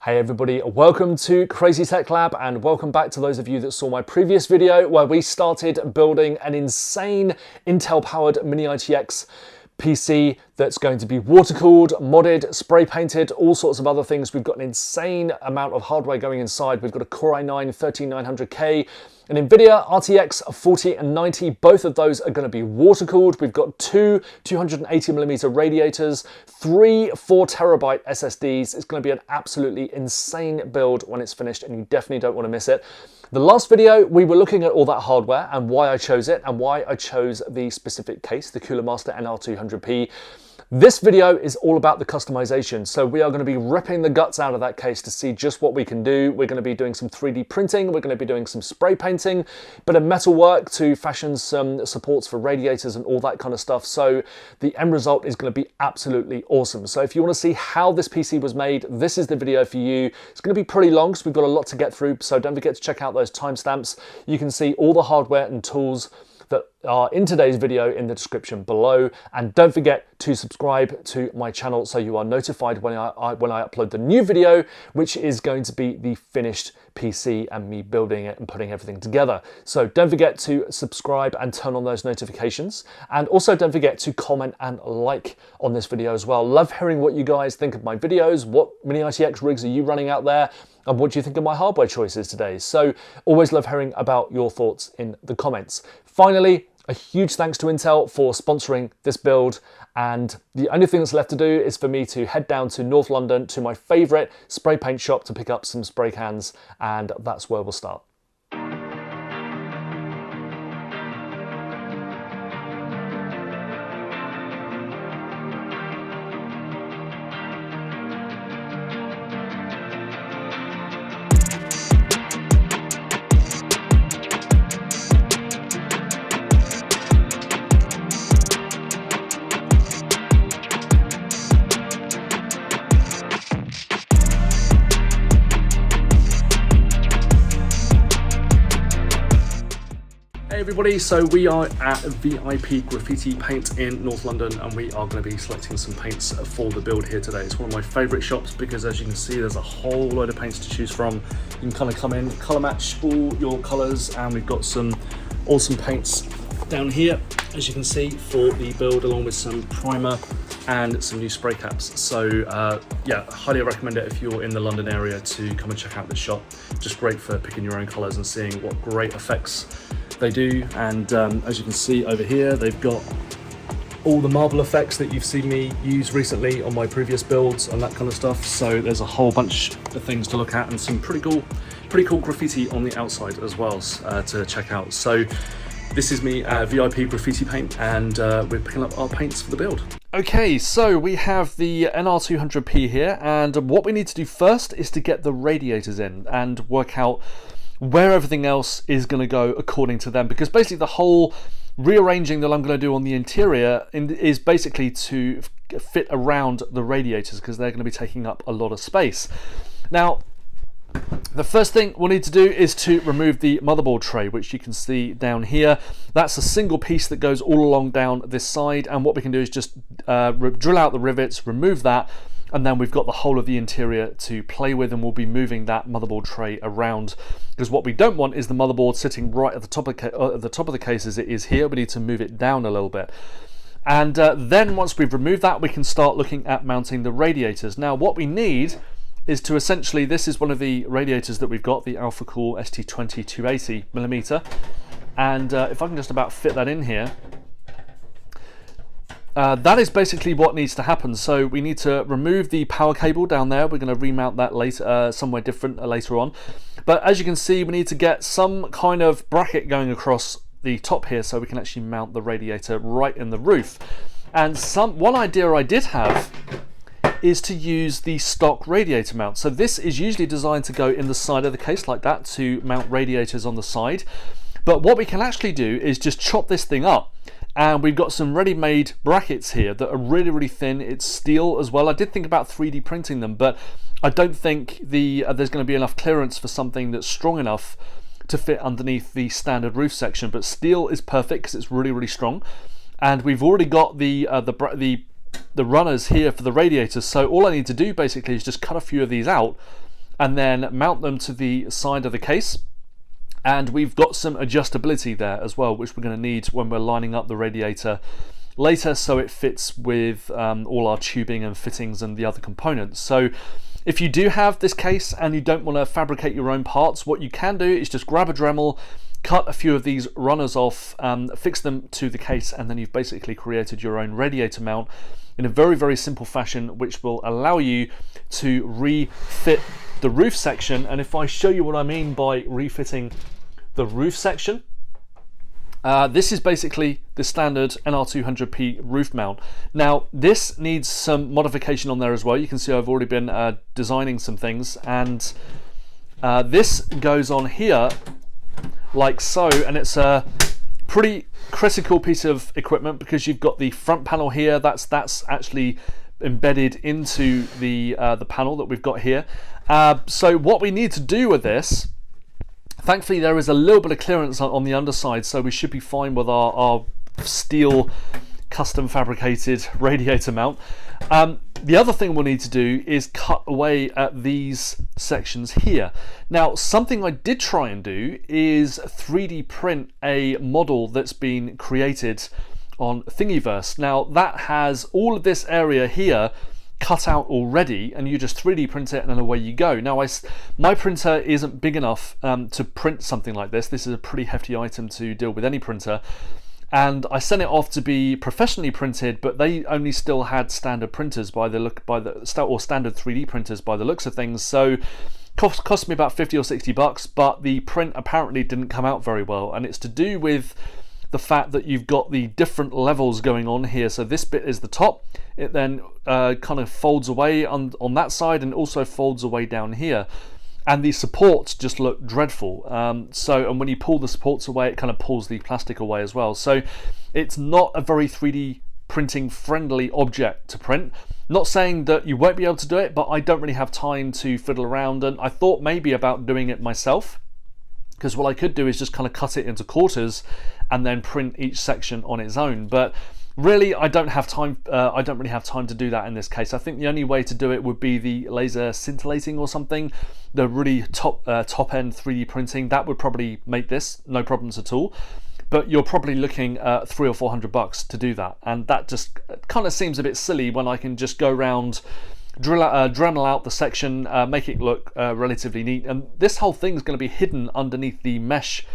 Hey everybody, welcome to CrazyTechLab and welcome back to those of you that saw my previous video where we started building an insane Intel powered Mini-ITX PC that's going to be water-cooled, modded, spray-painted, all sorts of other things. We've got an insane amount of hardware going inside. We've got a Core i9-13900K, an NVIDIA RTX 4090. Both of those are going to be water-cooled. We've got two 280mm radiators, three 4TB SSDs. It's going to be an absolutely insane build when it's finished, and you definitely don't want to miss it. The last video, we were looking at all that hardware and why I chose it and why I chose the specific case, the Cooler Master NR200P. This video is all about the customization. So we are going to be ripping the guts out of that case to see just what we can do. We're going to be doing some 3D printing. We're going to be doing some spray painting, bit of metal work to fashion some supports for radiators and all that kind of stuff. So the end result is going to be absolutely awesome. So if you want to see how this PC was made, this is the video for you. It's going to be pretty long because we've got a lot to get through. So don't forget to check out those timestamps. You can see all the hardware and tools that are in today's video in the description below, and don't forget to subscribe to my channel so you are notified when I upload the new video, which is going to be the finished PC and me building it and putting everything together. So don't forget to subscribe and turn on those notifications, and also don't forget to comment and like on this video as well. Love hearing what you guys think of my videos. What Mini-ITX rigs are you running out there? And what do you think of my hardware choices today? So always love hearing about your thoughts in the comments. Finally, a huge thanks to Intel for sponsoring this build. And the only thing that's left to do is for me to head down to North London to my favorite spray paint shop to pick up some spray cans. And that's where we'll start. Hey everybody, so we are at VIP Graffiti Paint in North London, and we are going to be selecting some paints for the build here today. It's one of my favourite shops because, as you can see, there's a whole load of paints to choose from. You can kind of come in, colour match all your colours, and we've got some awesome paints down here, as you can see, for the build, along with some primer and some new spray caps. So yeah, highly recommend it if you're in the London area to come and check out this shop. Just great for picking your own colours and seeing what great effects they do. And as you can see over here, they've got all the marble effects that you've seen me use recently on my previous builds and that kind of stuff. So there's a whole bunch of things to look at, and some pretty cool graffiti on the outside as well to check out. So this is me at VIP Graffiti Paint, and we're picking up our paints for the build. Okay, so we have the NR200P here, and what we need to do first is to get the radiators in and work out where everything else is going to go according to them, because basically the whole rearranging that I'm going to do on the interior is basically to fit around the radiators, because they're going to be taking up a lot of space. Now, the first thing we'll need to do is to remove the motherboard tray, which you can see down here. That's a single piece that goes all along down this side, and what we can do is just drill out the rivets, remove that, and then we've got the whole of the interior to play with, and we'll be moving that motherboard tray around, because what we don't want is the motherboard sitting right at the top of the case as it is here. We need to move it down a little bit. And then once we've removed that, we can start looking at mounting the radiators. Now what we need is to essentially, this is one of the radiators that we've got, the AlphaCool ST20 280mm, and if I can just about fit that in here, that is basically what needs to happen. So we need to remove the power cable down there. We're going to remount that later, somewhere different later on. But as you can see, we need to get some kind of bracket going across the top here so we can actually mount the radiator right in the roof. And one idea I did have is to use the stock radiator mount. So this is usually designed to go in the side of the case like that, to mount radiators on the side. But what we can actually do is just chop this thing up, and we've got some ready-made brackets here that are really thin. It's steel as well. I did think about 3D printing them, but I don't think there's going to be enough clearance for something that's strong enough to fit underneath the standard roof section. But steel is perfect because it's really strong, and we've already got the runners here for the radiators. So all I need to do basically is just cut a few of these out and then mount them to the side of the case. And we've got some adjustability there as well, which we're going to need when we're lining up the radiator later, so it fits with all our tubing and fittings and the other components. So if you do have this case and you don't want to fabricate your own parts, what you can do is just grab a Dremel, cut a few of these runners off, fix them to the case, and then you've basically created your own radiator mount in a very, very simple fashion, which will allow you to refit the roof section. And if I show you what I mean by refitting the roof section, this is basically the standard NR200P roof mount. Now, this needs some modification on there as well. You can see I've already been designing some things, and this goes on here like so, and it's a pretty critical piece of equipment because you've got the front panel here. That's actually embedded into the panel that we've got here. So what we need to do with this, thankfully there is a little bit of clearance on the underside, so we should be fine with our steel custom fabricated radiator mount. The other thing we'll need to do is cut away at these sections here. Now, something I did try and do is 3D print a model that's been created on Thingiverse. Now, that has all of this area here cut out already, and you just 3D print it and then away you go. Now, my printer isn't big enough to print something like this. This is a pretty hefty item to deal with any printer. And I sent it off to be professionally printed, but they only still had standard printers or standard 3D printers by the looks of things. So cost me about 50 or 60 bucks, but the print apparently didn't come out very well. And it's to do with the fact that you've got the different levels going on here. So this bit is the top. It then kind of folds away on that side and also folds away down here. And the supports just look dreadful. And when you pull the supports away, it kind of pulls the plastic away as well. So it's not a very 3D printing friendly object to print. Not saying that you won't be able to do it, but I don't really have time to fiddle around. And I thought maybe about doing it myself, because what I could do is just kind of cut it into quarters and then print each section on its own. But really, I don't have time. I don't really have time to do that in this case. I think the only way to do it would be the laser scintillating or something, the really top end 3D printing. That would probably make this no problems at all. But you're probably looking at $300 or $400 to do that, and that just kind of seems a bit silly when I can just go around, Dremel out the section, make it look relatively neat. And this whole thing is going to be hidden underneath the mesh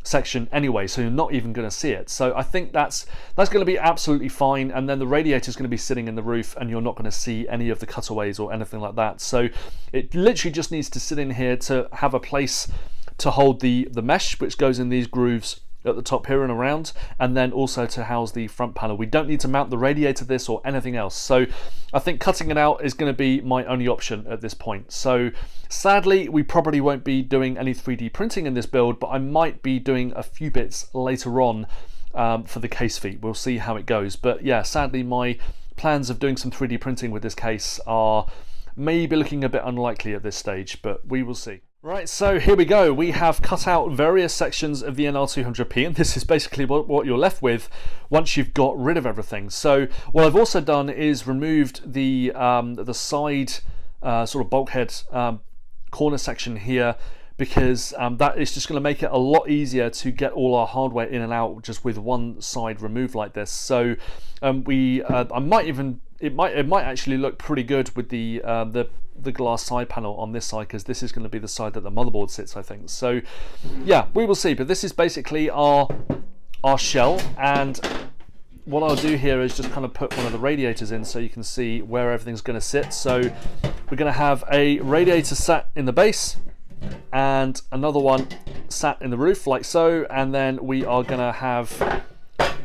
section anyway, so you're not even going to see it. So I think that's going to be absolutely fine, and then the radiator is going to be sitting in the roof and you're not going to see any of the cutaways or anything like that. So it literally just needs to sit in here to have a place to hold the mesh, which goes in these grooves at the top here and around, and then also to house the front panel. We don't need to mount the radiator to this or anything else, so I think cutting it out is going to be my only option at this point. So sadly, we probably won't be doing any 3D printing in this build, but I might be doing a few bits later on for the case feet. We'll see how it goes. But yeah, sadly, my plans of doing some 3D printing with this case are maybe looking a bit unlikely at this stage, but we will see. Right, so here we go. We have cut out various sections of the NR200P, and this is basically what you're left with once you've got rid of everything. So what I've also done is removed the side sort of bulkhead corner section here, because that is just going to make it a lot easier to get all our hardware in and out just with one side removed like this. So it might actually look pretty good with the glass side panel on this side, because this is going to be the side that the motherboard sits, I think. So yeah, we will see. But this is basically our shell, and what I'll do here is just kind of put one of the radiators in so you can see where everything's going to sit. So we're going to have a radiator sat in the base and another one sat in the roof like so, and then we are going to have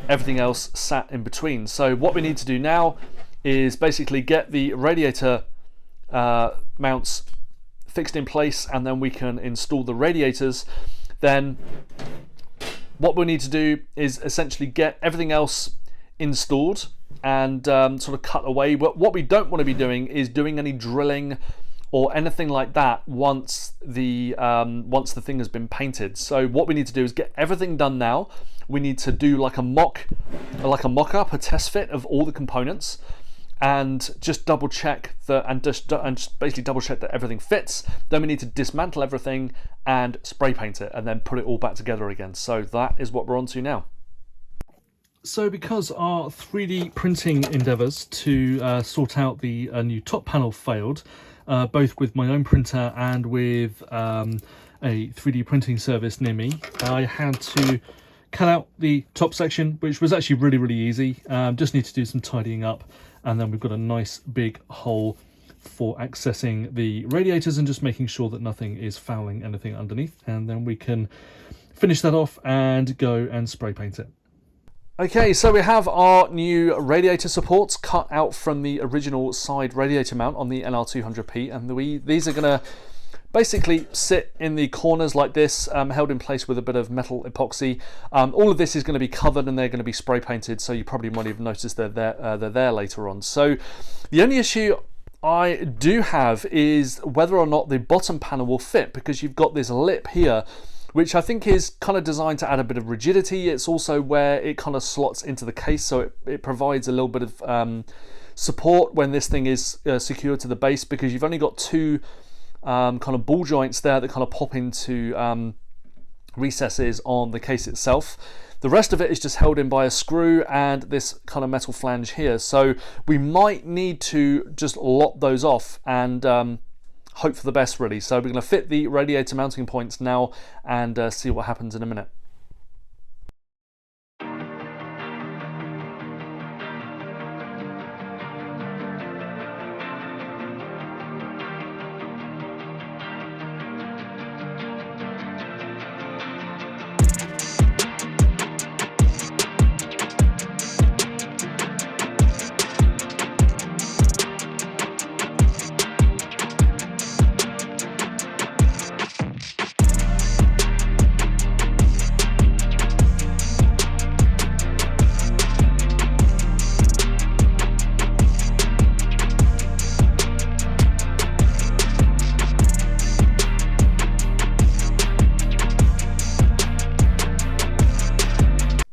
everything else sat in between. So what we need to do now is basically get the radiator mounts fixed in place, and then we can install the radiators. Then what we need to do is essentially get everything else installed and sort of cut away. But what we don't want to be doing is doing any drilling or anything like that once the thing has been painted. So what we need to do is get everything done now. We need to do like a mock-up, a test fit of all the components. and just double check and just basically double check that everything fits. Then we need to dismantle everything and spray paint it and then put it all back together again. So that is what we're on to now. So because our 3D printing endeavours to sort out the new top panel failed, both with my own printer and with a 3D printing service near me, I had to cut out the top section, which was actually really easy. Just need to do some tidying up, and then we've got a nice big hole for accessing the radiators and just making sure that nothing is fouling anything underneath, and then we can finish that off and go and spray paint it. Okay, so we have our new radiator supports cut out from the original side radiator mount on the NR200P, and these are going to basically sit in the corners like this, held in place with a bit of metal epoxy. All of this is going to be covered and they're going to be spray painted, so you probably might have noticed they're there later on. So the only issue I do have is whether or not the bottom panel will fit, because you've got this lip here which I think is kind of designed to add a bit of rigidity. It's also where it kind of slots into the case, so it provides a little bit of support when this thing is secured to the base, because you've only got two kind of ball joints there that kind of pop into recesses on the case itself. The rest of it is just held in by a screw and this kind of metal flange here. So we might need to just lock those off and hope for the best, really. So we're going to fit the radiator mounting points now and see what happens in a minute.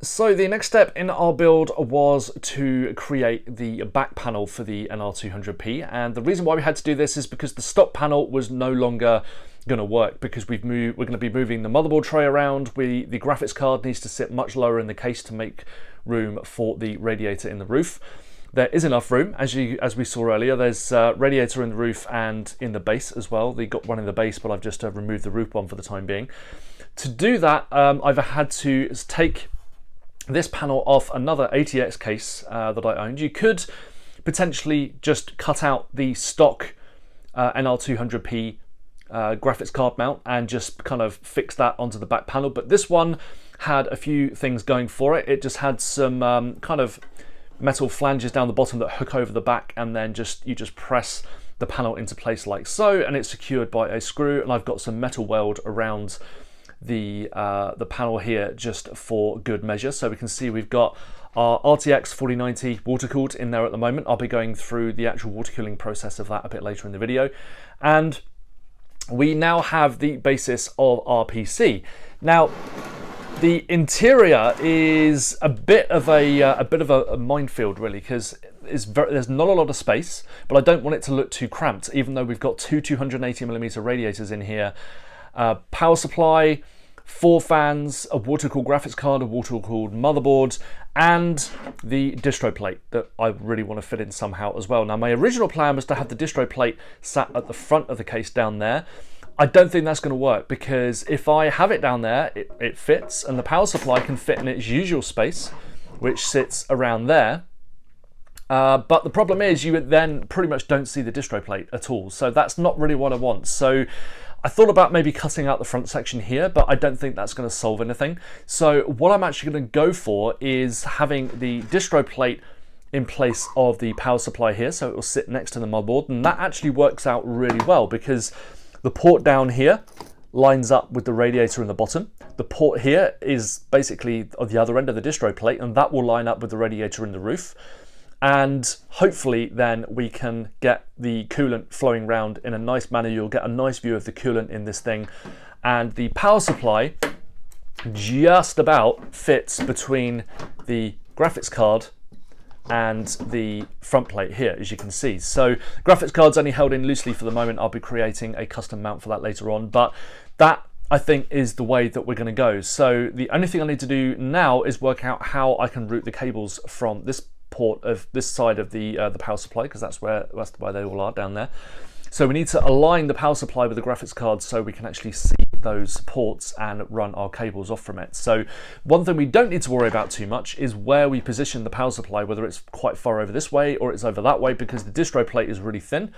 So the next step in our build was to create the back panel for the NR200P, and the reason why we had to do this is because the stock panel was no longer going to work, because we're going to be moving the motherboard tray around. The graphics card needs to sit much lower in the case to make room for the radiator in the roof. There is enough room, as we saw earlier. There's radiator in the roof and in the base as well. They got one in the base, but I've just removed the roof one for the time being. To do that, I've had to take this panel off another ATX case that I owned. You could potentially just cut out the stock NR200P graphics card mount and just kind of fix that onto the back panel, but this one had a few things going for it. It just had some kind of metal flanges down the bottom that hook over the back, and then you just press the panel into place like so, and it's secured by a screw, and I've got some metal weld around the panel here just for good measure. So we can see we've got our RTX 4090 water-cooled in there at the moment. I'll be going through the actual water cooling process of that a bit later in the video. And we now have the basis of our PC. Now, the interior is a bit of a minefield, really, because there's not a lot of space, but I don't want it to look too cramped, even though we've got two 280mm radiators in here. Power supply, 4 fans, a water-cooled graphics card, a water-cooled motherboard, and the distro plate that I really want to fit in somehow as well. Now, my original plan was to have the distro plate sat at the front of the case down there. I don't think that's going to work, because if I have it down there, it fits, and the power supply can fit in its usual space, which sits around there. But the problem is you then pretty much don't see the distro plate at all. So that's not really what I want. So I thought about maybe cutting out the front section here, but I don't think that's going to solve anything. So what I'm actually going to go for is having the distro plate in place of the power supply here, so it will sit next to the motherboard, and that actually works out really well, because the port down here lines up with the radiator in the bottom. The port here is basically at the other end of the distro plate, and that will line up with the radiator in the roof. And hopefully then we can get the coolant flowing around in a nice manner. You'll get a nice view of the coolant in this thing. And the power supply just about fits between the graphics card and the front plate here, as you can see. So graphics card's only held in loosely for the moment. I'll be creating a custom mount for that later on, but that I think is the way that we're going to go. So the only thing I need to do now is work out how I can route the cables from this port of this side of the power supply, because that's where they all are down there. So we need to align the power supply with the graphics card so we can actually see those ports and run our cables off from it. So one thing we don't need to worry about too much is where we position the power supply, whether it's quite far over this way or it's over that way, because the distro plate is really thin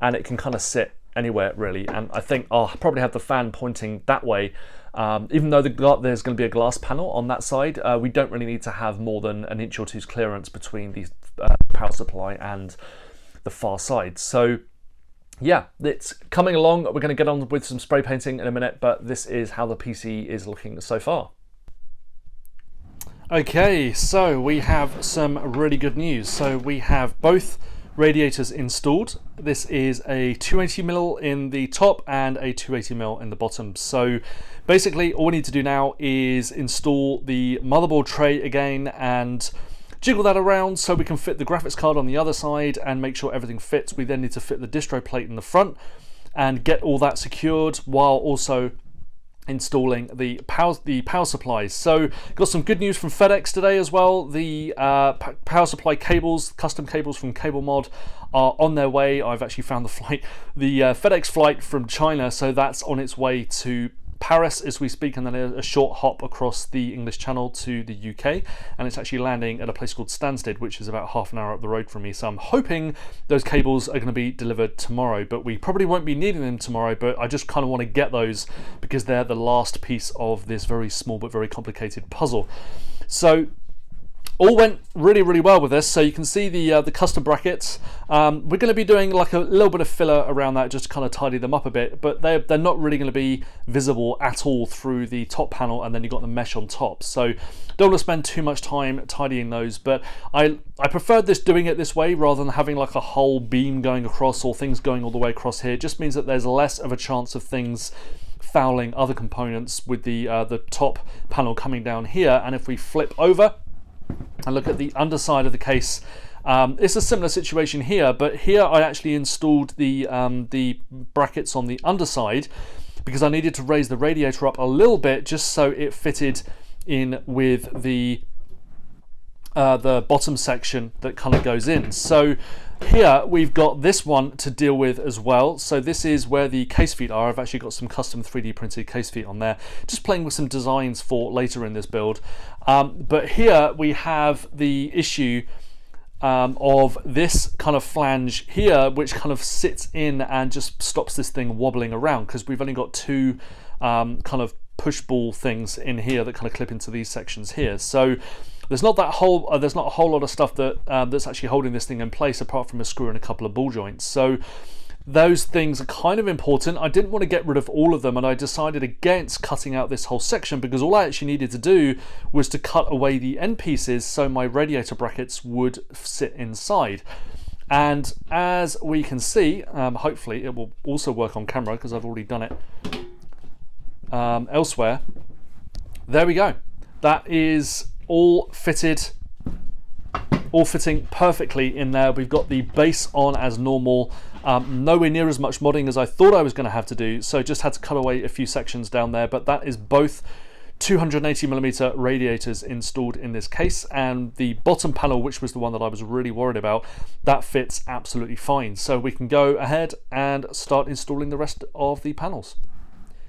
and it can kind of sit anywhere really. And I think I'll probably have the fan pointing that way. Even though there's going to be a glass panel on that side, we don't really need to have more than an inch or two's clearance between the power supply and the far side. So yeah, it's coming along. We're going to get on with some spray painting in a minute, but this is how the PC is looking so far. Okay, so we have some really good news. So we have both radiators installed. This is a 280mm in the top and a 280mm in the bottom. So basically all we need to do now is install the motherboard tray again and jiggle that around so we can fit the graphics card on the other side and make sure everything fits. We then need to fit the distro plate in the front and get all that secured while also installing the power supplies. So got some good news from FedEx today as well. The power supply cables, custom cables from Cable Mod, are on their way. I've actually found the FedEx flight from China, so that's on its way to Paris as we speak, and then a short hop across the English Channel to the UK, and it's actually landing at a place called Stansted, which is about half an hour up the road from me. So I'm hoping those cables are going to be delivered tomorrow, but we probably won't be needing them tomorrow, but I just kind of want to get those because they're the last piece of this very small but very complicated puzzle. So all went really, really well with this. So you can see the custom brackets. We're going to be doing like a little bit of filler around that just to kind of tidy them up a bit, but they're not really going to be visible at all through the top panel, and then you've got the mesh on top. So don't want to spend too much time tidying those, but I preferred doing it this way rather than having like a whole beam going across or things going all the way across here. It just means that there's less of a chance of things fouling other components with the top panel coming down here. And if we flip over and look at the underside of the case, it's a similar situation here, but here I actually installed the brackets on the underside because I needed to raise the radiator up a little bit just so it fitted in with the bottom section that kind of goes in. So here we've got this one to deal with as well. So this is where the case feet are. I've actually got some custom 3D printed case feet on there, just playing with some designs for later in this build. But here we have the issue of this kind of flange here, which kind of sits in and just stops this thing wobbling around because we've only got two kind of push ball things in here that kind of clip into these sections here. So there's not a whole lot of stuff that's actually holding this thing in place apart from a screw and a couple of ball joints. So those things are kind of important. I didn't want to get rid of all of them, and I decided against cutting out this whole section because all I actually needed to do was to cut away the end pieces so my radiator brackets would sit inside. And as we can see, hopefully it will also work on camera because I've already done it elsewhere. There we go. That is all fitting perfectly in there. We've got the base on as normal, nowhere near as much modding as I thought I was going to have to do, so just had to cut away a few sections down there, but that is both 280mm radiators installed in this case, and the bottom panel, which was the one that I was really worried about, that fits absolutely fine. So we can go ahead and start installing the rest of the panels.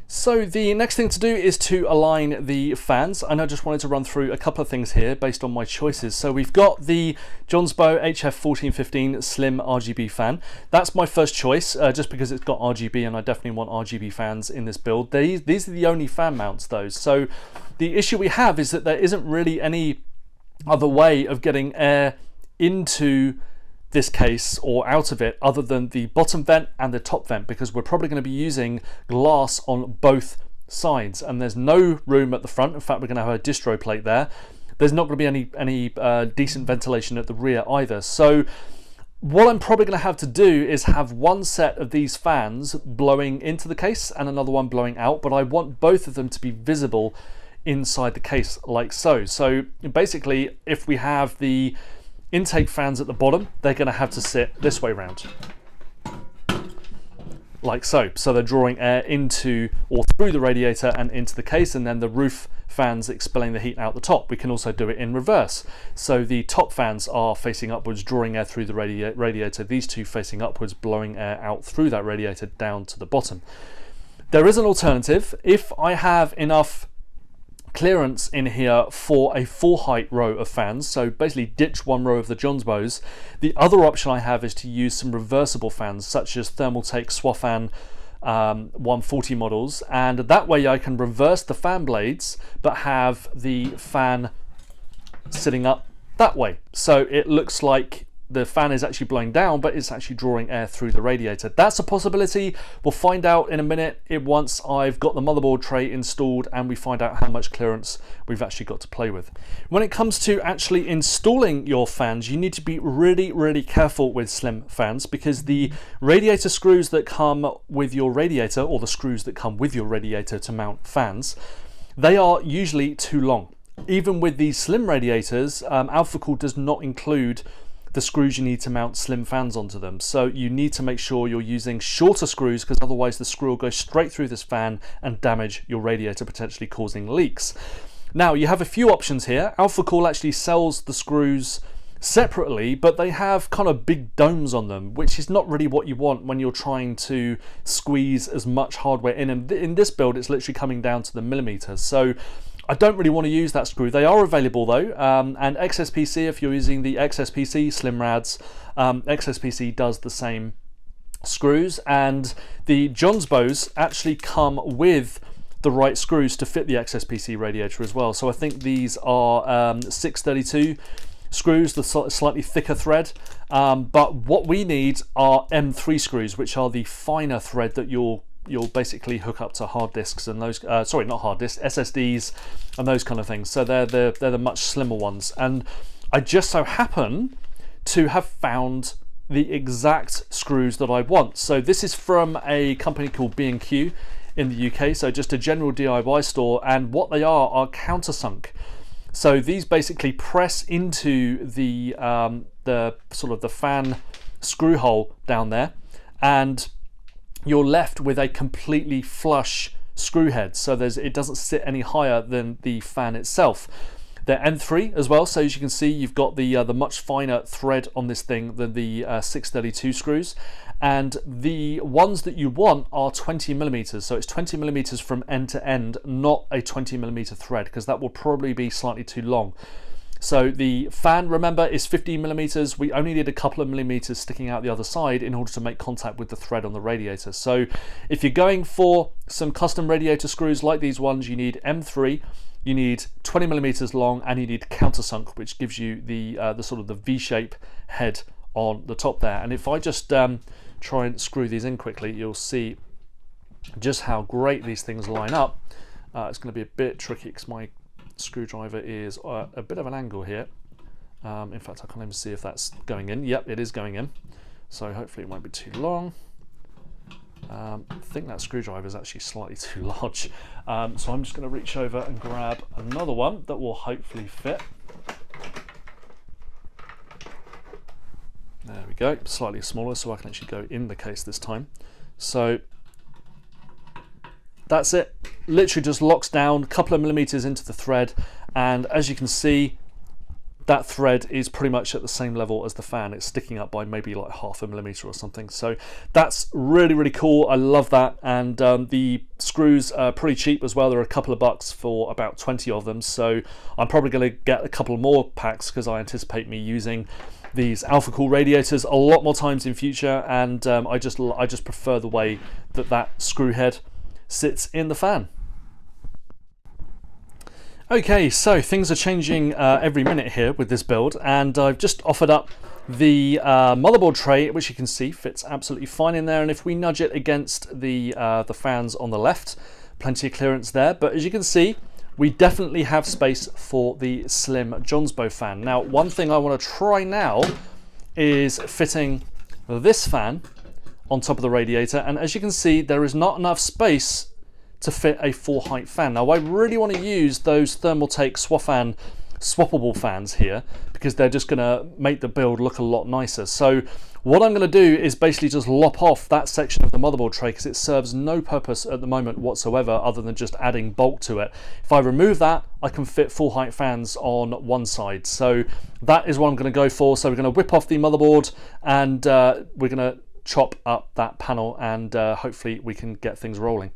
So the next thing to do is to align the fans, and I just wanted to run through a couple of things here based on my choices. So we've got the Johnsbow HF1415 Slim RGB fan. That's my first choice, just because it's got RGB and I definitely want RGB fans in this build. These are the only fan mounts though. So the issue we have is that there isn't really any other way of getting air into this case or out of it other than the bottom vent and the top vent, because we're probably going to be using glass on both sides and there's no room at the front. In fact, we're going to have a distro plate there. There's not going to be any decent ventilation at the rear either. So what I'm probably going to have to do is have one set of these fans blowing into the case and another one blowing out, but I want both of them to be visible inside the case like so. So basically, if we have the intake fans at the bottom, they're going to have to sit this way round, like so. So they're drawing air into or through the radiator and into the case, and then the roof fans expelling the heat out the top. We can also do it in reverse. So the top fans are facing upwards, drawing air through the radiator. These two facing upwards, blowing air out through that radiator down to the bottom. There is an alternative. If I have enough clearance in here for a full height row of fans, so basically ditch one row of the Johnsbows, the other option I have is to use some reversible fans such as Thermaltake Swafan 140 models, and that way I can reverse the fan blades but have the fan sitting up that way, so it looks like the fan is actually blowing down, but it's actually drawing air through the radiator. That's a possibility. We'll find out in a minute once I've got the motherboard tray installed and we find out how much clearance we've actually got to play with. When it comes to actually installing your fans, you need to be really careful with slim fans, because the radiator screws that come with your radiator, or the screws that come with your radiator to mount fans, they are usually too long. Even with these slim radiators, Alphacool does not include the screws you need to mount slim fans onto them. So you need to make sure you're using shorter screws, because otherwise the screw will go straight through this fan and damage your radiator, potentially causing leaks. Now you have a few options here. Alphacool actually sells the screws separately, but they have kind of big domes on them, which is not really what you want when you're trying to squeeze as much hardware in. And in this build, it's literally coming down to the millimeters. So I don't really want to use that screw. They are available though, and XSPC, if you're using the XSPC slim rads, XSPC does the same screws, and the Johnsbows actually come with the right screws to fit the XSPC radiator as well. So I think these are 632 screws, the slightly thicker thread, but what we need are M3 screws, which are the finer thread that you'll basically hook up to hard disks and those, sorry, not hard disks, SSDs and those kind of things. So they're the much slimmer ones. And I just so happen to have found the exact screws that I want. So this is from a company called B&Q in the UK, so just a general DIY store, and what they are countersunk. So these basically press into the sort of the fan screw hole down there, and you're left with a completely flush screw head, so it doesn't sit any higher than the fan itself. They're N3 as well, so as you can see, you've got the much finer thread on this thing than the 632 screws, and the ones that you want are 20 millimeters. So it's 20 millimeters from end to end, not a 20 millimeter thread, because that will probably be slightly too long. So the fan, remember, is 15 millimeters. We only need a couple of millimeters sticking out the other side in order to make contact with the thread on the radiator. So if you're going for some custom radiator screws like these ones, you need M3, you need 20 millimeters long, and you need countersunk, which gives you the sort of the V-shape head on the top there. And if I just try and screw these in quickly, you'll see just how great these things line up. It's going to be a bit tricky because my screwdriver is a bit of an angle here. In fact, I can't even see if that's going in. Yep, it is going in. So hopefully it won't be too long. I think that screwdriver is actually slightly too large. So I'm just going to reach over and grab another one that will hopefully fit. There we go, slightly smaller, so I can actually go in the case this time. So that's it, literally just locks down a couple of millimeters into the thread, and as you can see, that thread is pretty much at the same level as the fan. It's sticking up by maybe like half a millimeter or something. So that's really cool. I love that. And the screws are pretty cheap as well. They're a couple of bucks for about 20 of them. So I'm probably going to get a couple more packs because I anticipate me using these Alphacool radiators a lot more times in future. And I just prefer the way that screw head sits in the fan. Okay, so things are changing every minute here with this build, and I've just offered up the motherboard tray, which you can see fits absolutely fine in there, and if we nudge it against the fans on the left, plenty of clearance there. But as you can see, we definitely have space for the slim Johnsbow fan. Now, one thing I want to try now is fitting this fan on top of the radiator, and as you can see, there is not enough space to fit a full height fan. Now I really want to use those Thermaltake Swafan swappable fans here because they're just going to make the build look a lot nicer. So what I'm going to do is basically just lop off that section of the motherboard tray because it serves no purpose at the moment whatsoever other than just adding bulk to it. If I remove that, I can fit full height fans on one side. So that is what I'm going to go for. So we're going to whip off the motherboard and we're going to chop up that panel and hopefully we can get things rolling.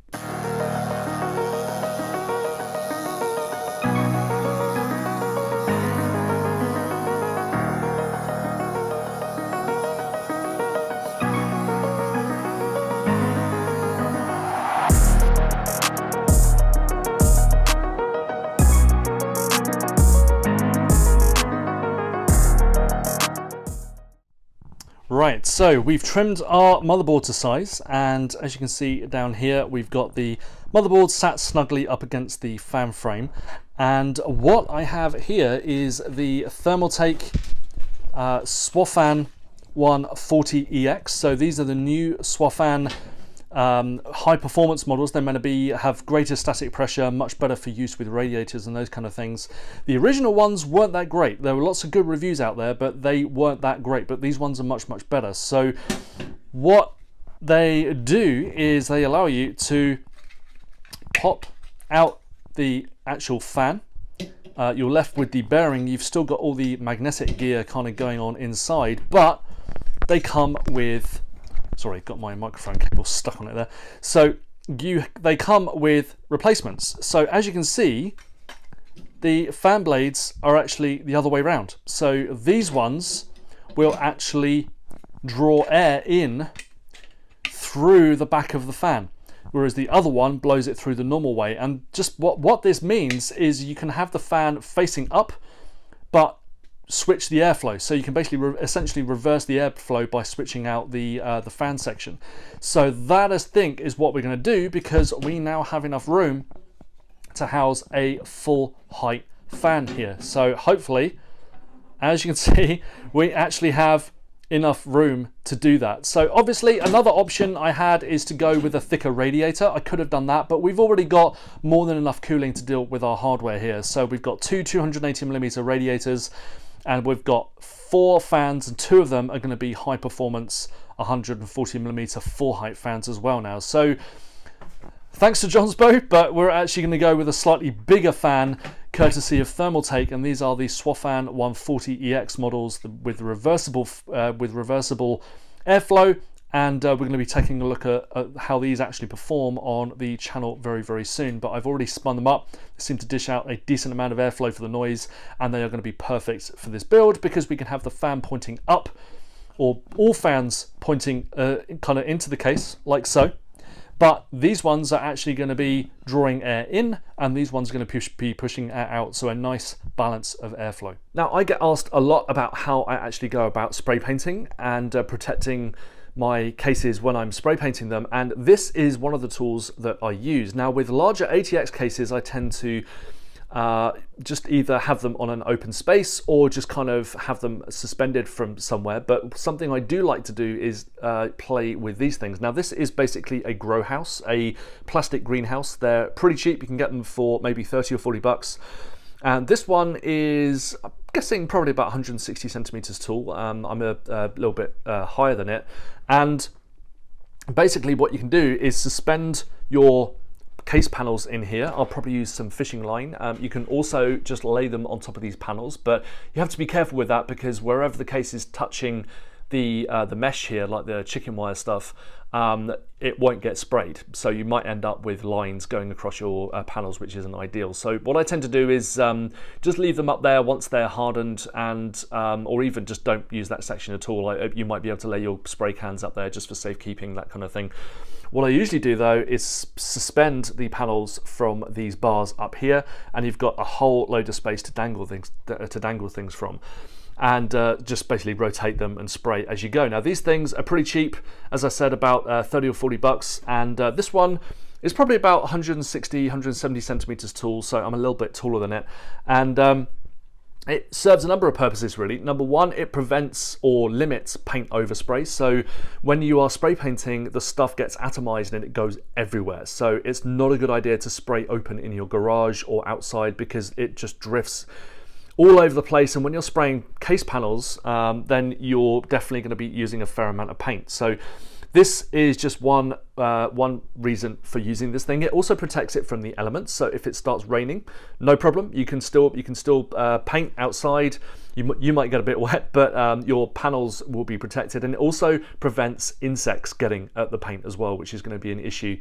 Right, so we've trimmed our motherboard to size, and as you can see down here, we've got the motherboard sat snugly up against the fan frame. And what I have here is the Thermaltake Swafan 140 EX. So these are the new Swafan high performance models. They're meant to have greater static pressure, much better for use with radiators and those kind of things. The original ones weren't that great. There were lots of good reviews out there, but they weren't that great. But these ones are much, much better. So what they do is they allow you to pop out the actual fan. You're left with the bearing. You've still got all the magnetic gear kind of going on inside, but they come with, sorry, got my microphone cable stuck on it there. So they come with replacements. So as you can see, the fan blades are actually the other way around. So these ones will actually draw air in through the back of the fan, whereas the other one blows it through the normal way. And just what this means is you can have the fan facing up, but switch the airflow. So you can basically essentially reverse the airflow by switching out the fan section. So that, I think, is what we're going to do, because we now have enough room to house a full height fan here. So hopefully, as you can see, we actually have enough room to do that. So obviously another option I had is to go with a thicker radiator. I could have done that, but we've already got more than enough cooling to deal with our hardware here. So we've got two 280mm radiators, and we've got 4 fans, and 2 of them are going to be high performance 140mm full height fans as well now. So thanks to Johnsbow, but we're actually going to go with a slightly bigger fan courtesy of Thermaltake, and these are the Swafan 140 EX models with reversible airflow. And we're going to be taking a look at how these actually perform on the channel very, very soon. But I've already spun them up. They seem to dish out a decent amount of airflow for the noise, and they are going to be perfect for this build because we can have the fan pointing up, or all fans pointing kind of into the case, like so. But these ones are actually going to be drawing air in, and these ones are going to be pushing air out, so a nice balance of airflow. Now, I get asked a lot about how I actually go about spray painting and protecting my cases when I'm spray painting them, and this is one of the tools that I use. Now, with larger ATX cases, I tend to just either have them on an open space or just kind of have them suspended from somewhere. But something I do like to do is play with these things. Now, this is basically a grow house, a plastic greenhouse. They're pretty cheap. You can get them for maybe 30 or 40 bucks. And this one is, I'm guessing, probably about 160 centimeters tall. I'm a little bit higher than it. And basically what you can do is suspend your case panels in here. I'll probably use some fishing line. You can also just lay them on top of these panels, but you have to be careful with that, because wherever the case is touching the mesh here, like the chicken wire stuff, it won't get sprayed. So you might end up with lines going across your panels, which isn't ideal. So what I tend to do is just leave them up there once they're hardened, and or even just don't use that section at all. You might be able to lay your spray cans up there just for safekeeping, that kind of thing. What I usually do though is suspend the panels from these bars up here, and you've got a whole load of space to dangle things from. And just basically rotate them and spray as you go. Now, these things are pretty cheap, as I said, about 30 or 40 bucks, and this one is probably about 160, 170 centimeters tall, so I'm a little bit taller than it. And it serves a number of purposes, really. Number one, it prevents or limits paint overspray. So when you are spray painting, the stuff gets atomized and it goes everywhere. So it's not a good idea to spray open in your garage or outside, because it just drifts all over the place, and when you're spraying case panels, then you're definitely going to be using a fair amount of paint. So this is just one reason for using this thing. It also protects it from the elements. So if it starts raining, no problem. You can still paint outside. You might get a bit wet, but your panels will be protected, and it also prevents insects getting at the paint as well, which is going to be an issue.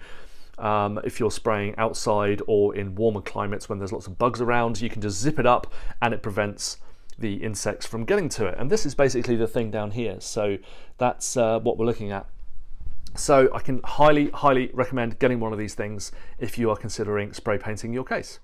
If you're spraying outside or in warmer climates when there's lots of bugs around, you can just zip it up and it prevents the insects from getting to it. And this is basically the thing down here. So that's what we're looking at. So I can highly recommend getting one of these things if you are considering spray painting your case.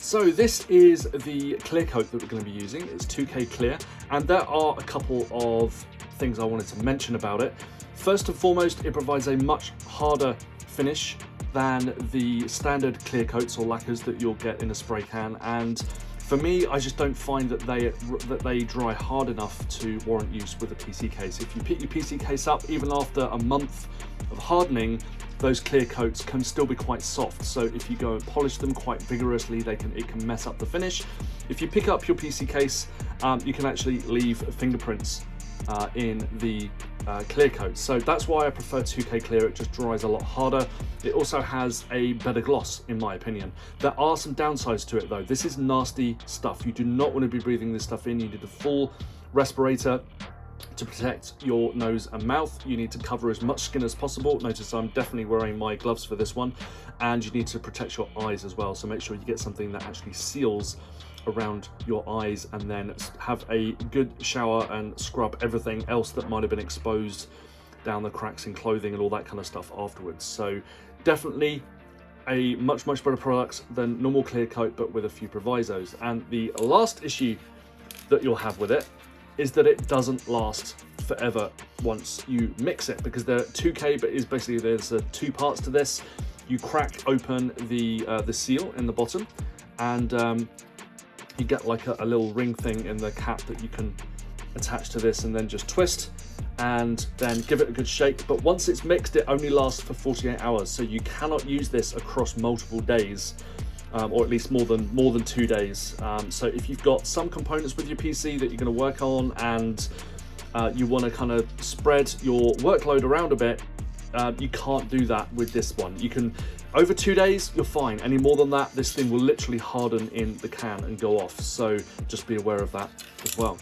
So this is the clear coat that we're going to be using. It's 2K clear, and there are a couple of things I wanted to mention about it. First and foremost, it provides a much harder finish than the standard clear coats or lacquers that you'll get in a spray can, and for me, I just don't find that they dry hard enough to warrant use with a PC case. If you pick your PC case up, even after a month of hardening, those clear coats can still be quite soft. So if you go and polish them quite vigorously, it can mess up the finish. If you pick up your PC case, you can actually leave fingerprints in the clear coat. So that's why I prefer 2K clear. It just dries a lot harder. It also has a better gloss, in my opinion. There are some downsides to it though. This is nasty stuff. You do not want to be breathing this stuff in. You need a full respirator to protect your nose and mouth. You need to cover as much skin as possible. Notice I'm definitely wearing my gloves for this one. And you need to protect your eyes as well. So make sure you get something that actually seals around your eyes, and then have a good shower and scrub everything else that might have been exposed down the cracks in clothing and all that kind of stuff afterwards. So definitely a much better product than normal clear coat, but with a few provisos. And the last issue that you'll have with it is that it doesn't last forever once you mix it, because the 2K but is basically, there's two parts to this. You crack open the seal in the bottom, and you get like a little ring thing in the cap that you can attach to this, and then just twist and then give it a good shake. But once it's mixed, it only lasts for 48 hours, so you cannot use this across multiple days. Or at least more than 2 days. So if you've got some components with your PC that you're going to work on, and you want to kind of spread your workload around a bit, you can't do that with this one. You can, over 2 days, you're fine. Any more than that, this thing will literally harden in the can and go off. So just be aware of that as well.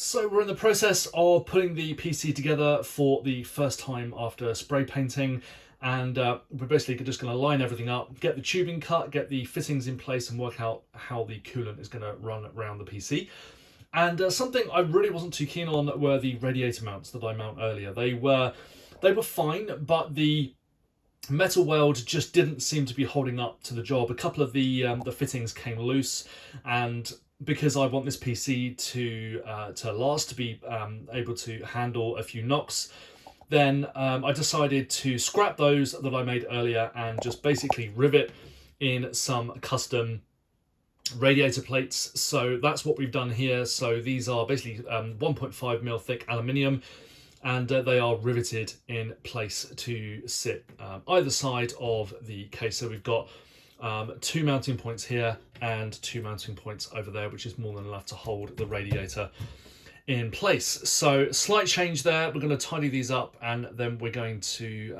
So we're in the process of putting the PC together for the first time after spray painting, and we're basically just going to line everything up, get the tubing cut, get the fittings in place, and work out how the coolant is going to run around the PC. And something I really wasn't too keen on were the radiator mounts that I mount earlier. They were They were fine, but the metal weld just didn't seem to be holding up to the job. A couple of the fittings came loose, and because I want this PC to last, to be able to handle a few knocks, then I decided to scrap those that I made earlier and just basically rivet in some custom radiator plates. So that's what we've done here. So these are basically 1.5mm thick aluminium, and they are riveted in place to sit either side of the case. So we've got 2 mounting points here and 2 mounting points over there, which is more than enough to hold the radiator in place. So slight change there. We're going to tidy these up, and then we're going to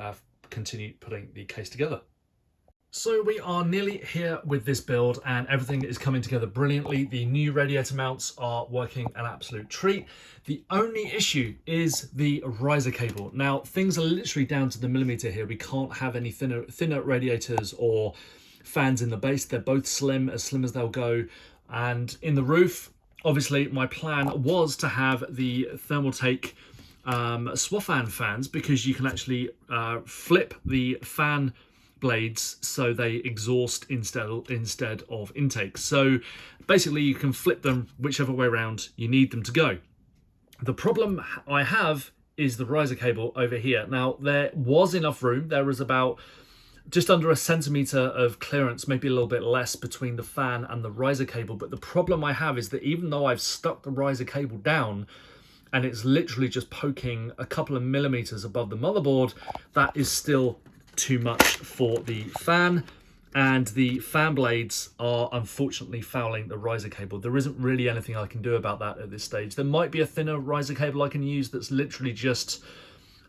continue putting the case together. So we are nearly here with this build, and everything is coming together brilliantly. The new radiator mounts are working an absolute treat. The only issue is the riser cable. Now, things are literally down to the millimeter here. We can't have any thinner radiators or fans in the base. They're both slim as they'll go. And in the roof, obviously my plan was to have the Thermaltake Swafan fans, because you can actually flip the fan blades so they exhaust instead of intake. So basically you can flip them whichever way around you need them to go. The problem I have is the riser cable over here. Now, there was enough room. There was about just under 1 centimeter of clearance, maybe a little bit less, between the fan and the riser cable. But the problem I have is that even though I've stuck the riser cable down and it's literally just poking a couple of millimeters above the motherboard, that is still too much for the fan, and the fan blades are unfortunately fouling the riser cable. There isn't really anything I can do about that at this stage. There might be a thinner riser cable I can use that's literally just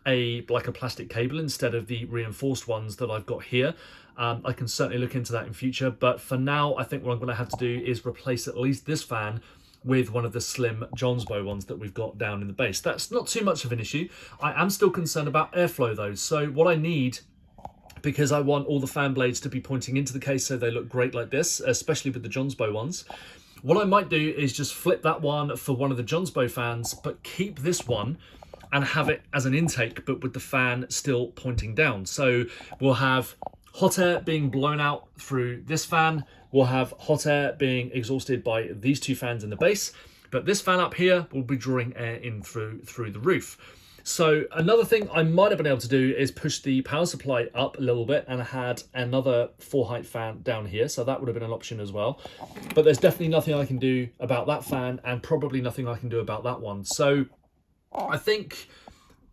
like a plastic cable instead of the reinforced ones that I've got here. I can certainly look into that in future, but for now I think what I'm going to have to do is replace at least this fan with one of the slim Johnsbow ones that we've got down in the base. That's not too much of an issue. I am still concerned about airflow though. So what I need, because I want all the fan blades to be pointing into the case so they look great like this, especially with the Johnsbow ones, what I might do is just flip that one for one of the Johnsbow fans, but keep this one and have it as an intake, but with the fan still pointing down. So we'll have hot air being blown out through this fan, we'll have hot air being exhausted by these two fans in the base, but this fan up here will be drawing air in through the roof. So another thing I might have been able to do is push the power supply up a little bit and had another 4-height fan down here. So that would have been an option as well. But there's definitely nothing I can do about that fan, and probably nothing I can do about that one. So I think,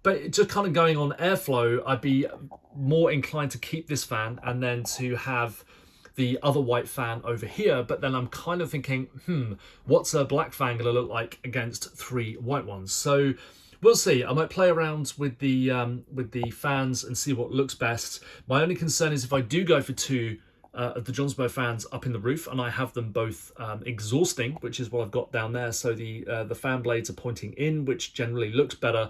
but just kind of going on airflow, I'd be more inclined to keep this fan and then to have the other white fan over here. But then I'm kind of thinking, what's a black fan going to look like against 3 white ones? So we'll see. I might play around with the fans and see what looks best. My only concern is if I do go for 2 of the Johnsbow fans up in the roof and I have them both exhausting, which is what I've got down there, so the fan blades are pointing in, which generally looks better,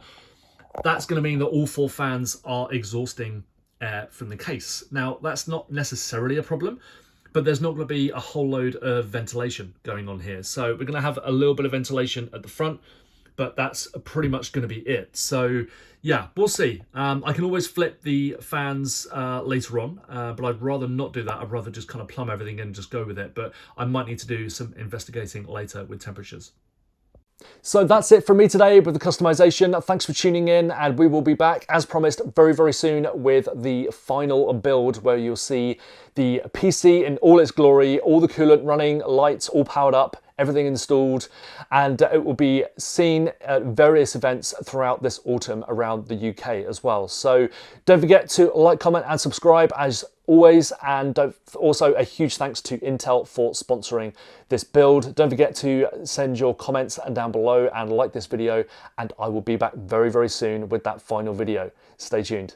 that's going to mean that all 4 fans are exhausting air from the case. Now, that's not necessarily a problem, but there's not going to be a whole load of ventilation going on here. So we're going to have a little bit of ventilation at the front, but that's pretty much going to be it. So yeah, we'll see. I can always flip the fans later on, but I'd rather not do that. I'd rather just kind of plumb everything and just go with it. But I might need to do some investigating later with temperatures. So that's it from me today with the customization. Thanks for tuning in, and we will be back as promised very, very soon with the final build, where you'll see the PC in all its glory, all the coolant running, lights all powered up, everything installed, and it will be seen at various events throughout this autumn around the UK as well. So don't forget to like, comment and subscribe as always, and also a huge thanks to Intel for sponsoring this build. Don't forget to send your comments down below and like this video, and I will be back very, very soon with that final video. Stay tuned.